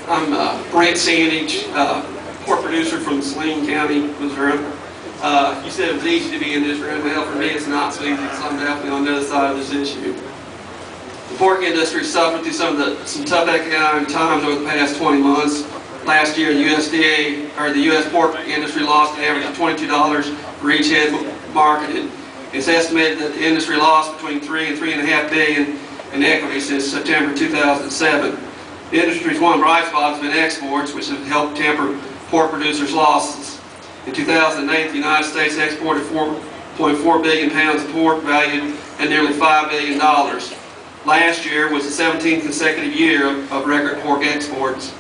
I'm Brent Sandidge, pork producer from Saline County, Missouri. You said it was easy to be in this room. Well, for me it's not so easy because I'm definitely on the other side of this issue. The pork industry suffered through some tough economic times over the past 20 months. Last year, the USDA, or the U.S. pork industry, lost an average of $22 for each head marketed. It's estimated that the industry lost between $3 and $3.5 billion in equity since September 2007. The industry's one bright spot has been exports, which have helped temper pork producers' losses. In 2008, the United States exported 4.4 billion pounds of pork valued at nearly $5 billion. Last year was the 17th consecutive year of record pork exports.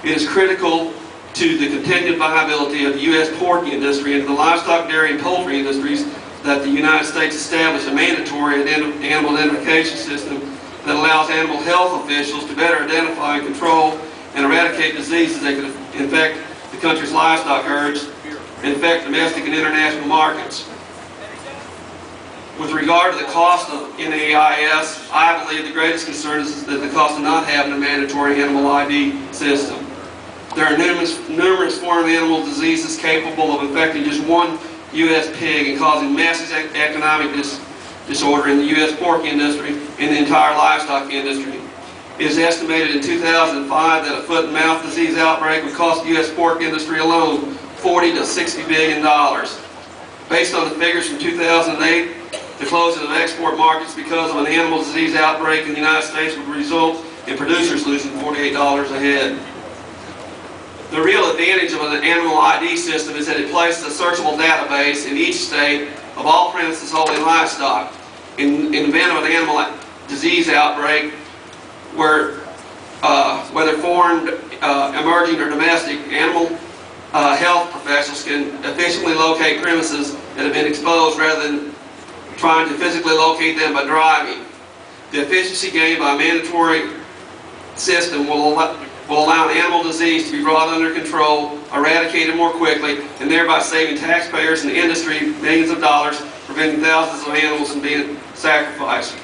It is critical to the continued viability of the U.S. pork industry and the livestock, dairy, and poultry industries that the United States establish a mandatory animal identification system that allows animal health officials to better identify and control and eradicate diseases that could infect the country's livestock herds and affect domestic and international markets. With regard to the cost of NAIS, I believe the greatest concern is that the cost of not having a mandatory animal ID system. There are numerous foreign animal diseases capable of affecting just one U.S. pig and causing massive economic disorder in the U.S. pork industry and the entire livestock industry. It is estimated in 2005 that a foot and mouth disease outbreak would cost the U.S. pork industry alone $40 to $60 billion. Based on the figures from 2008, the closing of export markets because of an animal disease outbreak in the United States would result in producers losing $48 a head. The real advantage of an animal ID system is that it places a searchable database in each state of all premises holding livestock. In the event of an animal disease outbreak, whether foreign, emerging, or domestic, animal health professionals can efficiently locate premises that have been exposed rather than trying to physically locate them by driving. The efficiency gained by a mandatory system will allow an animal disease to be brought under control, eradicated more quickly, and thereby saving taxpayers and the industry millions of dollars, preventing thousands of animals from being sacrificed.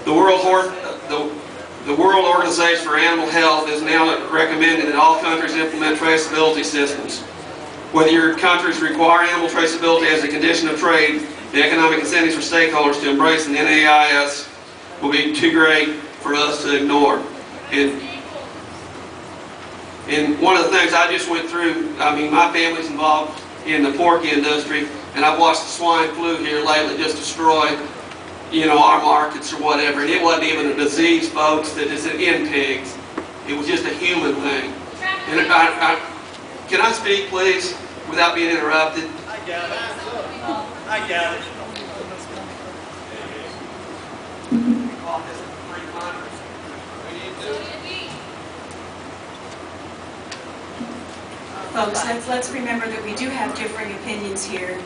The World Organization for Animal Health is now recommending that all countries implement traceability systems. Whether your countries require animal traceability as a condition of trade, the economic incentives for stakeholders to embrace the NAIS will be too great for us to ignore. And one of the things I just went through, I mean, my family's involved in the pork industry, and I've watched the swine flu here lately just destroy, our markets or whatever. And it wasn't even a disease, folks, that is in pigs. It was just a human thing. And can I speak, please, without being interrupted? I got it. I got it. Folks, let's remember that we do have differing opinions here.